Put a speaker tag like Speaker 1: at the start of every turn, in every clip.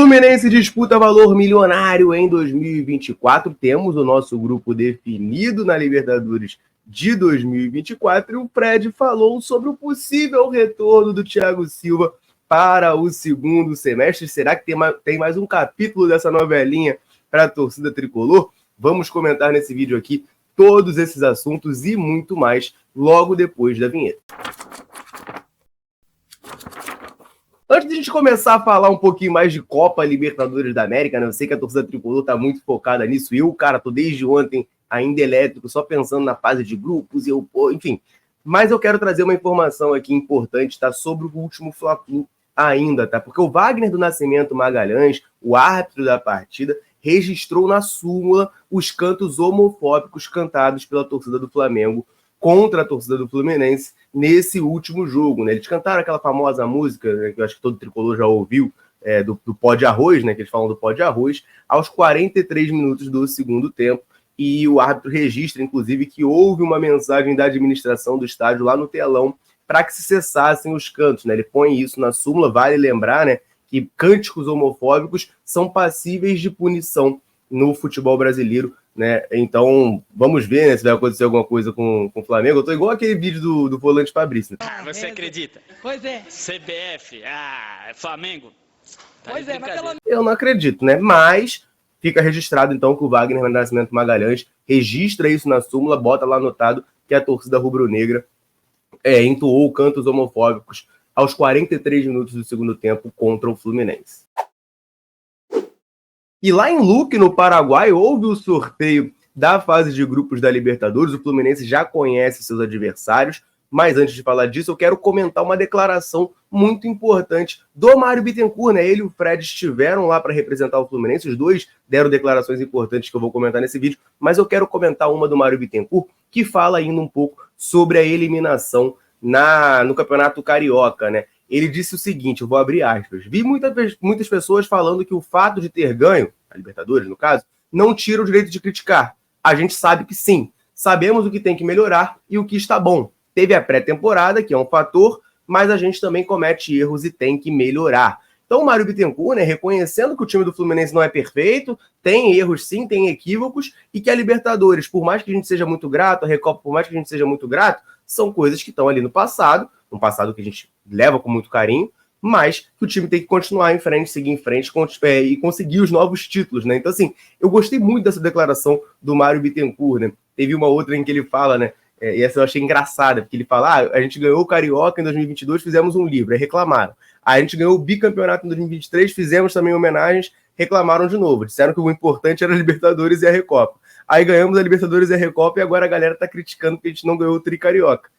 Speaker 1: Fluminense disputa valor milionário em 2024. Temos o nosso grupo definido na Libertadores de 2024 e o Fred falou sobre o possível retorno do Thiago Silva para o segundo semestre. Será que tem mais um capítulo dessa novelinha para a torcida tricolor? Vamos comentar nesse vídeo aqui todos esses assuntos e muito mais logo depois da vinheta. Antes de a gente começar a falar um pouquinho mais de Copa Libertadores da América, né? Eu sei que a torcida tricolor tá muito focada nisso. Eu, cara, tô desde ontem ainda elétrico, só pensando na fase de grupos, enfim. Mas eu quero trazer uma informação aqui importante, tá? Sobre o último Fla-Flu ainda, tá? Porque o Wagner do Nascimento Magalhães, o árbitro da partida, registrou na súmula os cantos homofóbicos cantados pela torcida do Flamengo contra a torcida do Fluminense nesse último jogo, né? Eles cantaram aquela famosa música, né, que eu acho que todo tricolor já ouviu, do pó de arroz, né? Que eles falam do pó de arroz, aos 43 minutos do segundo tempo, e o árbitro registra, inclusive, que houve uma mensagem da administração do estádio lá no telão para que se cessassem os cantos, né? Ele põe isso na súmula, vale lembrar, né, que cânticos homofóbicos são passíveis de punição no futebol brasileiro, né? Então, vamos ver, né, se vai acontecer alguma coisa com o Flamengo. Eu tô igual aquele vídeo do volante Fabrício. Né?
Speaker 2: Você acredita?
Speaker 3: Pois é.
Speaker 2: CBF, Flamengo. Tá,
Speaker 3: pois é, mas pelo...
Speaker 1: Eu não acredito, né? Mas fica registrado, então, que o Wagner do Nascimento Magalhães registra isso na súmula, bota lá anotado que a torcida rubro-negra entoou cantos homofóbicos aos 43 minutos do segundo tempo contra o Fluminense. E lá em Luque, no Paraguai, houve o sorteio da fase de grupos da Libertadores. O Fluminense já conhece seus adversários, mas antes de falar disso, eu quero comentar uma declaração muito importante do Mário Bittencourt, né? Ele e o Fred estiveram lá para representar o Fluminense, os dois deram declarações importantes que eu vou comentar nesse vídeo, mas eu quero comentar uma do Mário Bittencourt, que fala ainda um pouco sobre a eliminação no Campeonato Carioca, né? Ele disse o seguinte, eu vou abrir aspas: vi muitas pessoas falando que o fato de ter ganho, a Libertadores no caso, não tira o direito de criticar. A gente sabe que sim, sabemos o que tem que melhorar e o que está bom. Teve a pré-temporada, que é um fator, mas a gente também comete erros e tem que melhorar. Então o Mário Bittencourt, né, reconhecendo que o time do Fluminense não é perfeito, tem erros sim, tem equívocos, e que a Libertadores, por mais que a gente seja muito grato, a Recopa, por mais que a gente seja muito grato, são coisas que estão ali no passado que a gente leva com muito carinho, mas que o time tem que continuar em frente, seguir em frente e conseguir os novos títulos, né? Então, assim, eu gostei muito dessa declaração do Mário Bittencourt, né? Teve uma outra em que ele fala, né? E essa eu achei engraçada, porque ele fala, a gente ganhou o Carioca em 2022, fizemos um livro, aí reclamaram. A gente ganhou o bicampeonato em 2023, fizemos também homenagens, reclamaram de novo. Disseram que o importante era a Libertadores e a Recopa. Aí ganhamos a Libertadores e a Recopa e agora a galera tá criticando que a gente não ganhou o Tricarioca.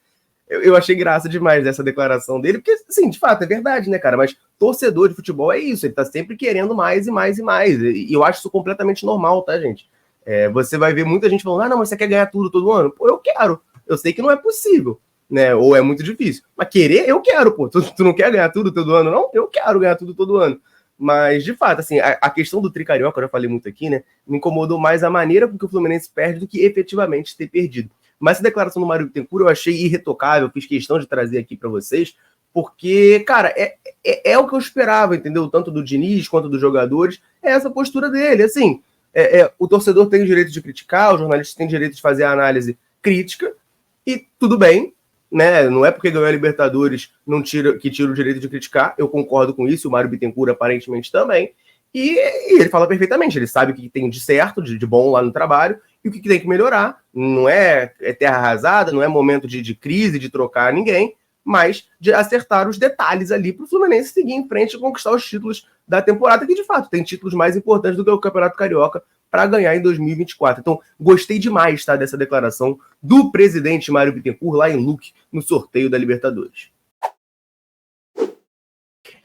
Speaker 1: Eu achei graça demais dessa declaração dele, porque, assim, de fato, é verdade, né, cara? Mas torcedor de futebol é isso, ele tá sempre querendo mais e mais e mais. E eu acho isso completamente normal, tá, gente? Você vai ver muita gente falando, não, mas você quer ganhar tudo todo ano? Pô, eu quero. Eu sei que não é possível, né? Ou é muito difícil. Mas querer, eu quero, pô. Tu não quer ganhar tudo todo ano, não? Eu quero ganhar tudo todo ano. Mas, de fato, assim, a questão do Tricarioca, eu já falei muito aqui, né? Me incomodou mais a maneira com que o Fluminense perde do que efetivamente ter perdido. Mas essa declaração do Mário Bittencourt eu achei irretocável, fiz questão de trazer aqui para vocês, porque, cara, é o que eu esperava, entendeu? Tanto do Diniz quanto dos jogadores, é essa postura dele, assim, o torcedor tem o direito de criticar, o jornalista tem o direito de fazer a análise crítica, e tudo bem, né? Não é porque ganhou a Libertadores que tira o direito de criticar, eu concordo com isso, o Mário Bittencourt aparentemente também, e ele fala perfeitamente, ele sabe o que tem de certo, de bom lá no trabalho, e o que tem que melhorar. Não é terra arrasada, não é momento de crise, de trocar ninguém, mas de acertar os detalhes ali para o Fluminense seguir em frente e conquistar os títulos da temporada, que de fato tem títulos mais importantes do que o Campeonato Carioca para ganhar em 2024. Então, gostei demais, tá, dessa declaração do presidente Mário Bittencourt lá em Luque, no sorteio da Libertadores.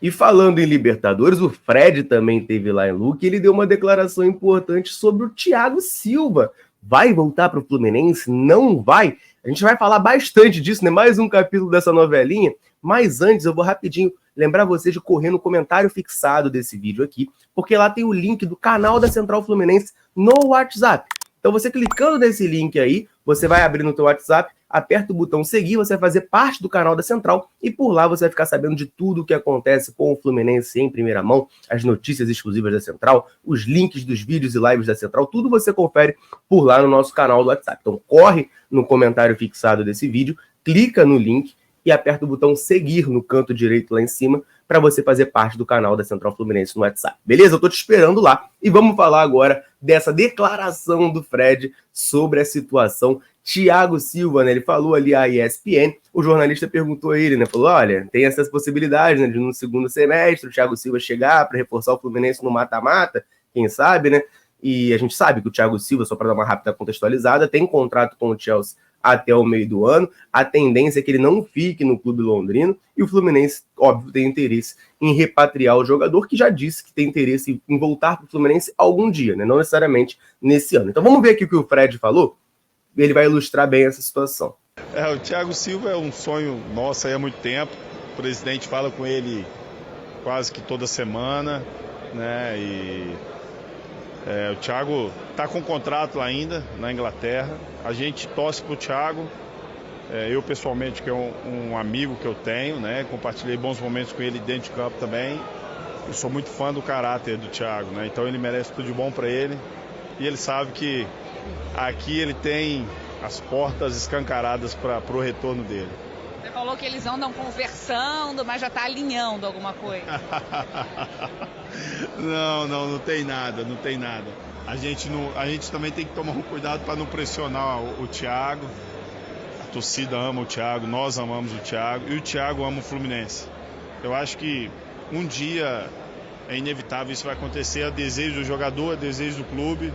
Speaker 1: E falando em Libertadores, o Fred também teve lá em Luque, ele deu uma declaração importante sobre o Thiago Silva. Vai voltar para o Fluminense? Não vai? A gente vai falar bastante disso, né? Mais um capítulo dessa novelinha. Mas antes, eu vou rapidinho lembrar vocês de correr no comentário fixado desse vídeo aqui, porque lá tem o link do canal da Central Fluminense no WhatsApp. Então, você clicando nesse link aí, você vai abrir no teu WhatsApp, aperta o botão seguir, você vai fazer parte do canal da Central e por lá você vai ficar sabendo de tudo o que acontece com o Fluminense em primeira mão, as notícias exclusivas da Central, os links dos vídeos e lives da Central, tudo você confere por lá no nosso canal do WhatsApp. Então corre no comentário fixado desse vídeo, clica no link e aperta o botão seguir no canto direito lá em cima para você fazer parte do canal da Central Fluminense no WhatsApp. Beleza? Eu tô te esperando lá. E vamos falar agora dessa declaração do Fred sobre a situação. Thiago Silva, né? Ele falou ali à ESPN, o jornalista perguntou a ele, né? Falou, olha, tem essas possibilidades, né? De no segundo semestre o Thiago Silva chegar para reforçar o Fluminense no mata-mata, quem sabe, né? E a gente sabe que o Thiago Silva, só para dar uma rápida contextualizada, tem contrato com o Chelsea até o meio do ano, a tendência é que ele não fique no clube londrino, e o Fluminense, óbvio, tem interesse em repatriar o jogador, que já disse que tem interesse em voltar para o Fluminense algum dia, né? Não necessariamente nesse ano. Então vamos ver aqui o que o Fred falou, ele vai ilustrar bem essa situação.
Speaker 3: O Thiago Silva é um sonho nosso aí há muito tempo, o presidente fala com ele quase que toda semana, né? O Thiago está com contrato lá ainda na Inglaterra. A gente torce para o Thiago. Eu pessoalmente, que é um amigo que eu tenho, né? Compartilhei bons momentos com ele dentro de campo também. Eu sou muito fã do caráter do Thiago, né? Então ele merece tudo de bom para ele. E ele sabe que aqui ele tem as portas escancaradas para o retorno dele.
Speaker 4: Você falou que eles andam conversando, mas já está alinhando alguma coisa.
Speaker 3: Não tem nada. A gente também tem que tomar um cuidado para não pressionar o Thiago. A torcida ama o Thiago, nós amamos o Thiago e o Thiago ama o Fluminense. Eu acho que um dia é inevitável isso vai acontecer, é desejo do jogador, é desejo do clube.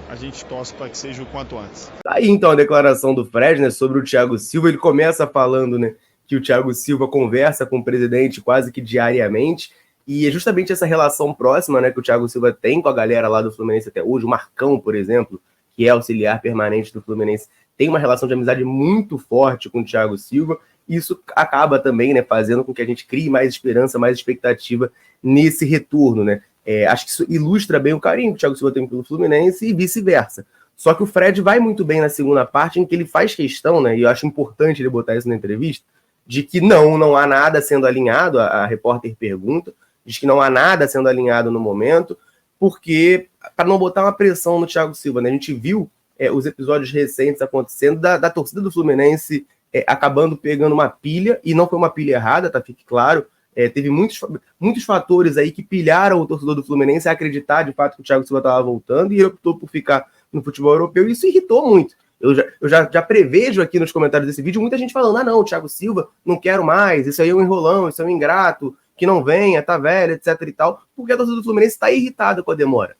Speaker 3: A gente torce para que seja o quanto antes.
Speaker 1: Aí então a declaração do Fred, né, sobre o Thiago Silva. Ele começa falando, né, que o Thiago Silva conversa com o presidente quase que diariamente, e é justamente essa relação próxima, né, que o Thiago Silva tem com a galera lá do Fluminense até hoje. O Marcão, por exemplo, que é auxiliar permanente do Fluminense, tem uma relação de amizade muito forte com o Thiago Silva, e isso acaba também, né, fazendo com que a gente crie mais esperança, mais expectativa nesse retorno, né. Acho que isso ilustra bem o carinho que o Thiago Silva tem pelo Fluminense e vice-versa. Só que o Fred vai muito bem na segunda parte, em que ele faz questão, né, e eu acho importante ele botar isso na entrevista, de que não há nada sendo alinhado, a repórter pergunta, diz que não há nada sendo alinhado no momento, porque para não botar uma pressão no Thiago Silva, né, a gente viu os episódios recentes acontecendo da torcida do Fluminense acabando pegando uma pilha, e não foi uma pilha errada, tá? Fique claro. Teve muitos fatores aí que pilharam o torcedor do Fluminense a acreditar de fato que o Thiago Silva estava voltando, e ele optou por ficar no futebol europeu, e isso irritou muito. Eu já prevejo aqui nos comentários desse vídeo muita gente falando, não, o Thiago Silva, não quero mais, isso aí é um enrolão, isso é um ingrato, que não venha, tá velho, etc e tal, porque a torcida do Fluminense está irritada com a demora.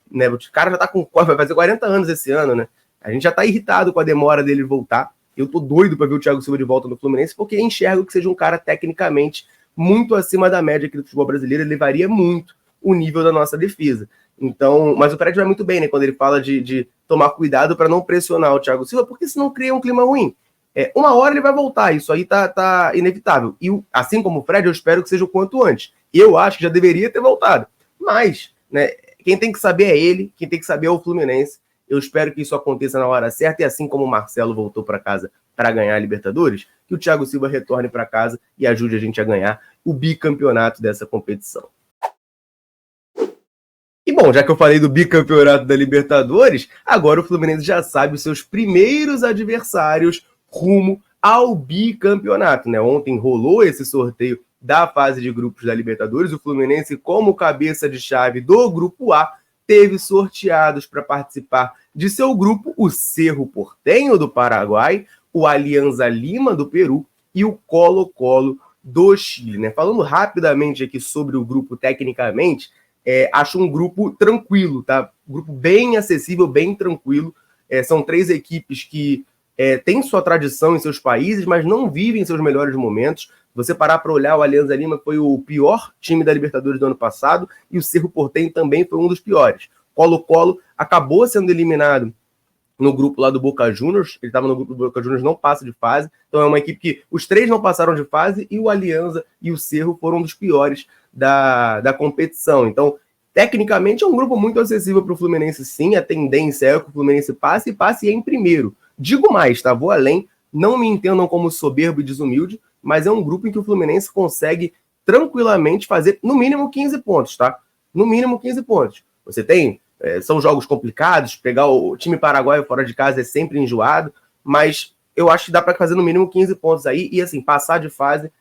Speaker 1: Né? O cara já tá vai fazer 40 anos esse ano, né? A gente já tá irritado com a demora dele voltar. Eu tô doido para ver o Thiago Silva de volta no Fluminense, porque enxergo que seja um cara tecnicamente muito acima da média aqui do futebol brasileiro, ele levaria muito o nível da nossa defesa. Então, mas o Fred vai muito bem, né, quando ele fala de tomar cuidado para não pressionar o Thiago Silva, porque senão cria um clima ruim. Uma hora ele vai voltar, isso aí tá inevitável. E assim como o Fred, eu espero que seja o quanto antes. Eu acho que já deveria ter voltado. Mas, né, quem tem que saber é ele, quem tem que saber é o Fluminense. Eu espero que isso aconteça na hora certa, e assim como o Marcelo voltou para casa para ganhar a Libertadores, que o Thiago Silva retorne para casa e ajude a gente a ganhar o bicampeonato dessa competição. E bom, já que eu falei do bicampeonato da Libertadores, agora o Fluminense já sabe os seus primeiros adversários rumo ao bicampeonato, né? Ontem rolou esse sorteio da fase de grupos da Libertadores. O Fluminense, como cabeça de chave do grupo A, teve sorteados para participar de seu grupo o Cerro Porteño do Paraguai, o Alianza Lima do Peru e o Colo-Colo do Chile, né? Falando rapidamente aqui sobre o grupo tecnicamente, acho um grupo tranquilo, tá? Um grupo bem acessível, bem tranquilo. São três equipes que têm sua tradição em seus países, mas não vivem seus melhores momentos. Você parar para olhar, o Alianza Lima foi o pior time da Libertadores do ano passado, e o Cerro Porteño também foi um dos piores. Colo-Colo acabou sendo eliminado no grupo lá do Boca Juniors, ele estava no grupo do Boca Juniors, não passa de fase, então é uma equipe que os três não passaram de fase, e o Alianza e o Cerro foram um dos piores da competição. Então, tecnicamente, é um grupo muito acessível para o Fluminense, sim. A tendência é que o Fluminense passe em primeiro. Digo mais, tá? Vou além. Não me entendam como soberbo e desumilde, mas é um grupo em que o Fluminense consegue tranquilamente fazer no mínimo 15 pontos, tá? No mínimo 15 pontos. Você tem, são jogos complicados, pegar o time paraguaio fora de casa é sempre enjoado, mas eu acho que dá para fazer no mínimo 15 pontos aí, e assim, passar de fase,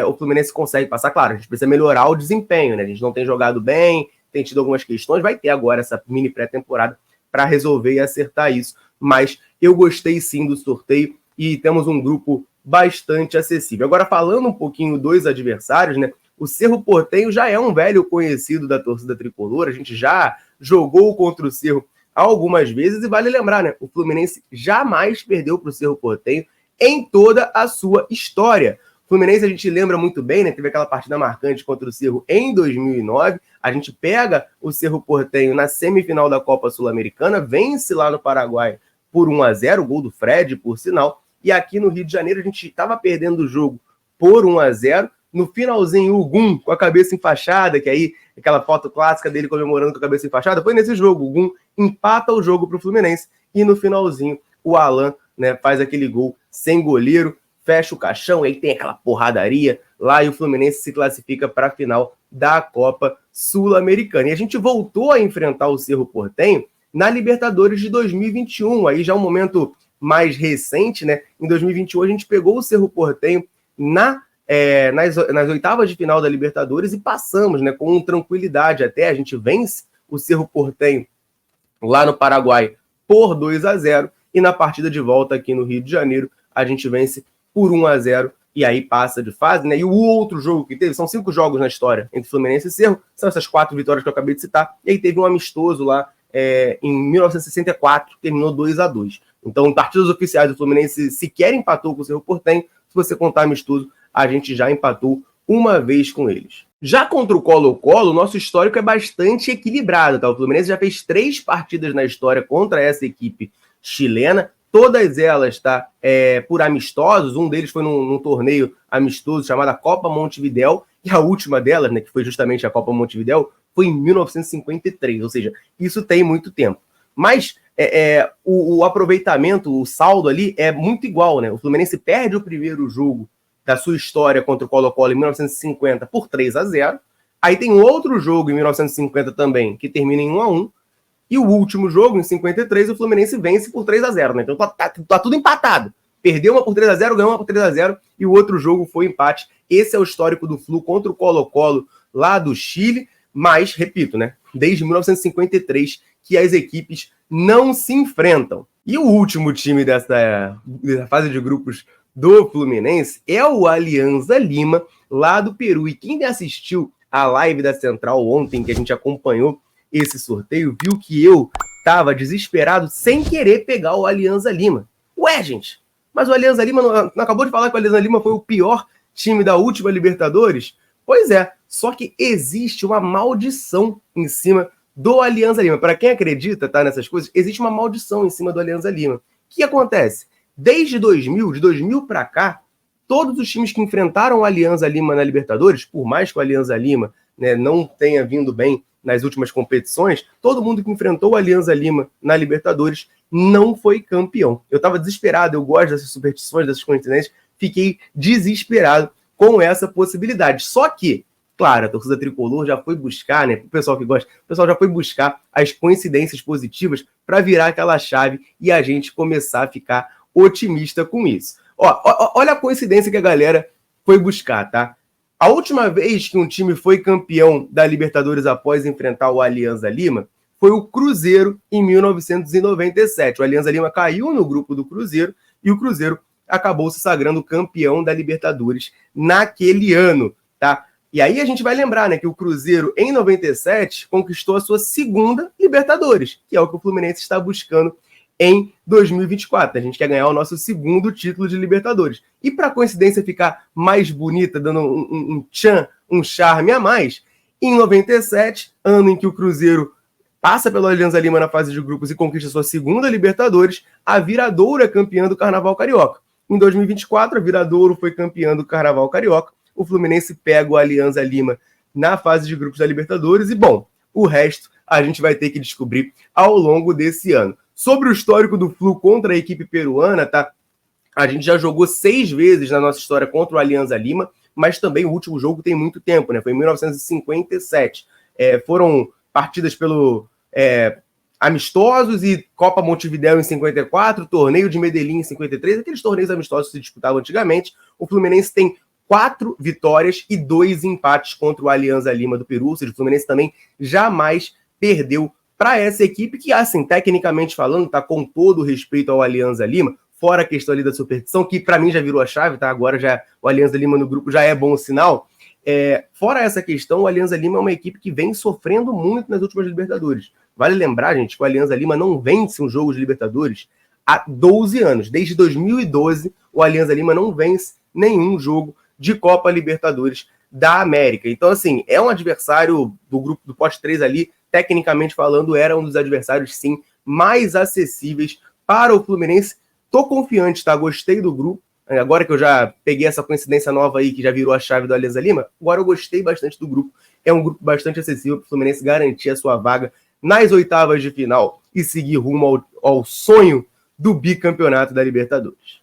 Speaker 1: o Fluminense consegue passar. Claro, a gente precisa melhorar o desempenho, né? A gente não tem jogado bem, tem tido algumas questões, vai ter agora essa mini pré-temporada para resolver e acertar isso, mas eu gostei sim do sorteio e temos um grupo bastante acessível. Agora, falando um pouquinho dos adversários, né? O Cerro Porteño já é um velho conhecido da torcida tricolor, a gente já jogou contra o Cerro algumas vezes, e vale lembrar, né? O Fluminense jamais perdeu para o Cerro Porteño em toda a sua história. O Fluminense a gente lembra muito bem, né? Teve aquela partida marcante contra o Cerro em 2009, a gente pega o Cerro Porteño na semifinal da Copa Sul-Americana, vence lá no Paraguai por 1-0, o gol do Fred, por sinal, e aqui no Rio de Janeiro a gente estava perdendo o jogo por 1-0, no finalzinho o Gum com a cabeça enfaixada, que aí aquela foto clássica dele comemorando com a cabeça enfaixada, foi nesse jogo, o Gum empata o jogo para o Fluminense, e no finalzinho o Alan, né, faz aquele gol sem goleiro, fecha o caixão, aí tem aquela porradaria lá e o Fluminense se classifica para a final da Copa Sul-Americana. E a gente voltou a enfrentar o Cerro Porteño na Libertadores de 2021, aí já um momento mais recente, né? Em 2021 a gente pegou o Cerro Porteño nas oitavas de final da Libertadores e passamos, né, com tranquilidade até. A gente vence o Cerro Porteño lá no Paraguai por 2-0 e na partida de volta aqui no Rio de Janeiro a gente vence por 1-0 e aí passa de fase, né? E o outro jogo que teve, são 5 jogos na história entre Fluminense e Cerro, são essas 4 vitórias que eu acabei de citar, e aí teve um amistoso lá em 1964, terminou 2-2. Então, partidas oficiais do Fluminense sequer empatou com o Cerro Porteño. Se você contar amistoso, a gente já empatou uma vez com eles. Já contra o Colo-Colo, o nosso histórico é bastante equilibrado, tá? O Fluminense já fez 3 partidas na história contra essa equipe chilena, todas elas, tá, por amistosos. Um deles foi num torneio amistoso chamado Copa Montevidéu, e a última delas, né, que foi justamente a Copa Montevidéu, foi em 1953, ou seja, isso tem muito tempo. Mas o aproveitamento, o saldo ali é muito igual, né? O Fluminense perde o primeiro jogo da sua história contra o Colo-Colo em 1950 por 3-0. Aí tem outro jogo em 1950 também, que termina em 1-1. E o último jogo, em 53, o Fluminense vence por 3-0, né? Então tá tudo empatado. Perdeu uma por 3-0, ganhou uma por 3-0 e o outro jogo foi empate. Esse é o histórico do Flu contra o Colo-Colo lá do Chile. Mas, repito, né? Desde 1953 que as equipes não se enfrentam. E o último time dessa fase de grupos do Fluminense é o Alianza Lima, lá do Peru. E quem assistiu a live da Central ontem, que a gente acompanhou esse sorteio, viu que eu estava desesperado sem querer pegar o Alianza Lima. Ué, gente, mas o Alianza Lima não acabou de falar que o Alianza Lima foi o pior time da última Libertadores? Pois é, só que existe uma maldição em cima do Alianza Lima. Para quem acredita, tá, nessas coisas, existe uma maldição em cima do Alianza Lima. O que acontece? Desde 2000, de 2000 para cá, todos os times que enfrentaram o Alianza Lima na Libertadores, por mais que o Alianza Lima, né, não tenha vindo bem nas últimas competições, todo mundo que enfrentou o Alianza Lima na Libertadores não foi campeão. Eu estava desesperado, eu gosto dessas superstições, dessas coincidências, fiquei desesperado com essa possibilidade. Só que, claro, a torcida tricolor já foi buscar, né? O pessoal que gosta, o pessoal já foi buscar as coincidências positivas para virar aquela chave e a gente começar a ficar otimista com isso. Olha a coincidência que a galera foi buscar, tá? A última vez que um time foi campeão da Libertadores após enfrentar o Alianza Lima foi o Cruzeiro em 1997. O Alianza Lima caiu no grupo do Cruzeiro e o Cruzeiro acabou se sagrando campeão da Libertadores naquele ano, tá? E aí a gente vai lembrar, né, que o Cruzeiro, em 97, conquistou a sua segunda Libertadores, que é o que o Fluminense está buscando em 2024. A gente quer ganhar o nosso segundo título de Libertadores. E para a coincidência ficar mais bonita, dando um charme a mais, em 97, ano em que o Cruzeiro passa pelo Alianza Lima na fase de grupos e conquista sua segunda Libertadores, a Viradouro é campeã do Carnaval Carioca. Em 2024, a Viradouro foi campeã do Carnaval Carioca. O Fluminense pega o Alianza Lima na fase de grupos da Libertadores e, bom, o resto a gente vai ter que descobrir ao longo desse ano. Sobre o histórico do Flu contra a equipe peruana, tá? A gente já jogou 6 vezes na nossa história contra o Alianza Lima, mas também o último jogo tem muito tempo, né? Foi em 1957. Foram partidas pelo amistosos e Copa Montevidéu em 54, Torneio de Medellín em 53, aqueles torneios amistosos que se disputavam antigamente. O Fluminense tem 4 vitórias e 2 empates contra o Alianza Lima do Peru, ou seja, o Fluminense também jamais perdeu para essa equipe que, assim, tecnicamente falando, tá com todo o respeito ao Alianza Lima, fora a questão ali da superstição, que para mim já virou a chave, tá? Agora já o Alianza Lima no grupo já é bom sinal. Fora essa questão, o Alianza Lima é uma equipe que vem sofrendo muito nas últimas Libertadores. Vale lembrar, gente, que o Alianza Lima não vence um jogo de Libertadores há 12 anos. Desde 2012, o Alianza Lima não vence nenhum jogo de Copa Libertadores da América. Então, assim, é um adversário do grupo do pote 3 ali, tecnicamente falando, era um dos adversários, sim, mais acessíveis para o Fluminense. Tô confiante, tá? Gostei do grupo. Agora que eu já peguei essa coincidência nova aí, que já virou a chave do Alianza Lima, agora eu gostei bastante do grupo. É um grupo bastante acessível para o Fluminense garantir a sua vaga nas oitavas de final e seguir rumo ao sonho do bicampeonato da Libertadores.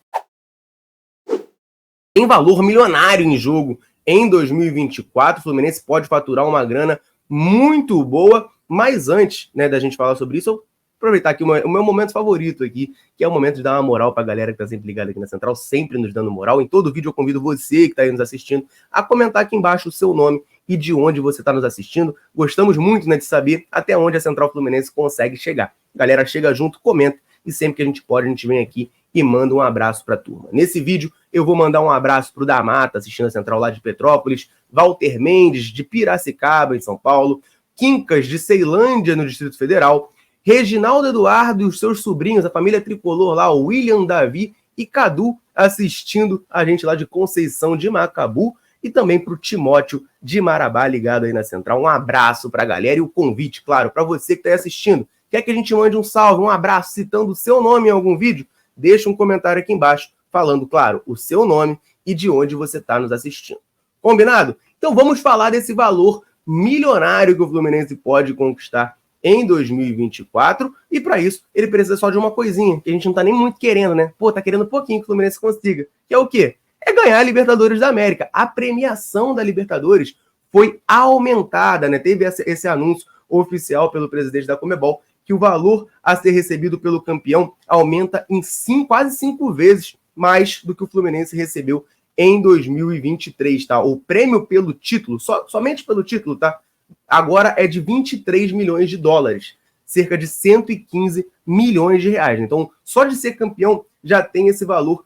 Speaker 1: Tem valor milionário em jogo em 2024. O Fluminense pode faturar uma grana muito boa, mas antes, né, da gente falar sobre isso, eu aproveitar aqui o meu momento favorito aqui, que é o momento de dar uma moral pra galera que tá sempre ligada aqui na Central, sempre nos dando moral. Em todo vídeo eu convido você que tá aí nos assistindo a comentar aqui embaixo o seu nome e de onde você tá nos assistindo. Gostamos muito, né, de saber até onde a Central Fluminense consegue chegar. A galera chega junto, comenta, e sempre que a gente pode, a gente vem aqui e manda um abraço pra turma. Nesse vídeo eu vou mandar um abraço pro Damata, assistindo a Central lá de Petrópolis, Walter Mendes, de Piracicaba, em São Paulo, Quincas, de Ceilândia, no Distrito Federal, Reginaldo Eduardo e os seus sobrinhos, a família tricolor lá, o William, Davi e Cadu, assistindo a gente lá de Conceição de Macabu, e também para o Timóteo de Marabá, ligado aí na Central. Um abraço para a galera e o convite, claro, para você que está aí assistindo. Quer que a gente mande um salve, um abraço, citando o seu nome em algum vídeo? Deixa um comentário aqui embaixo, falando, claro, o seu nome e de onde você está nos assistindo. Combinado? Então vamos falar desse valor milionário que o Fluminense pode conquistar em 2024, e para isso ele precisa só de uma coisinha, que a gente não tá nem muito querendo, né? Pô, tá querendo um pouquinho que o Fluminense consiga, que é o quê? É ganhar a Libertadores da América. A premiação da Libertadores foi aumentada, né? Teve esse anúncio oficial pelo presidente da Conmebol, que o valor a ser recebido pelo campeão aumenta em quase 5 vezes mais do que o Fluminense recebeu em 2023, tá? O prêmio pelo título, somente pelo título, tá? Agora é de 23 milhões de dólares, cerca de 115 milhões de reais. Então, só de ser campeão já tem esse valor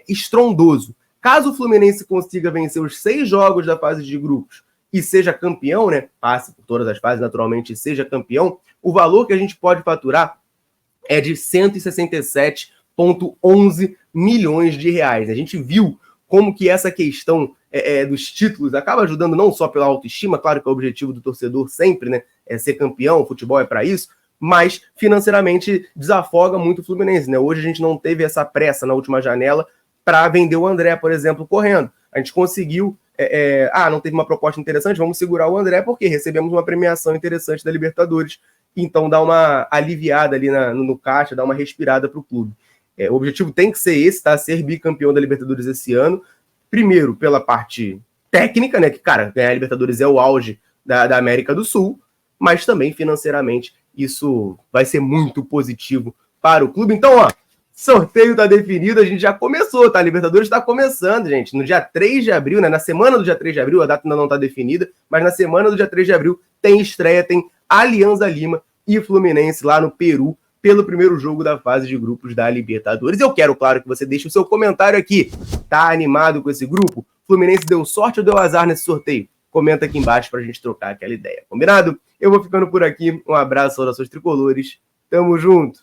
Speaker 1: estrondoso. Caso o Fluminense consiga vencer os 6 jogos da fase de grupos e seja campeão, né, passe por todas as fases naturalmente e seja campeão, o valor que a gente pode faturar é de 167,11 milhões de reais. A gente viu como que essa questão dos títulos acaba ajudando não só pela autoestima, claro que é o objetivo do torcedor sempre, né, é ser campeão, o futebol é para isso, mas financeiramente desafoga muito o Fluminense, né? Hoje a gente não teve essa pressa na última janela para vender o André, por exemplo, correndo. A gente conseguiu, não teve uma proposta interessante, vamos segurar o André porque recebemos uma premiação interessante da Libertadores, então dá uma aliviada ali no caixa, dá uma respirada para o clube. O objetivo tem que ser esse, tá? Ser bicampeão da Libertadores esse ano. Primeiro, pela parte técnica, né? Que, cara, ganhar a Libertadores é o auge da América do Sul, mas também financeiramente isso vai ser muito positivo para o clube. Então, ó, sorteio tá definido, a gente já começou, tá? A Libertadores tá começando, gente. No dia 3 de abril, né? Na semana do dia 3 de abril, a data ainda não tá definida, mas na semana do dia 3 de abril tem estreia, tem Alianza Lima e Fluminense lá no Peru, pelo primeiro jogo da fase de grupos da Libertadores. Eu quero, claro, que você deixe o seu comentário aqui. Tá animado com esse grupo? Fluminense deu sorte ou deu azar nesse sorteio? Comenta aqui embaixo pra gente trocar aquela ideia. Combinado? Eu vou ficando por aqui. Um abraço, saudações tricolores. Tamo junto!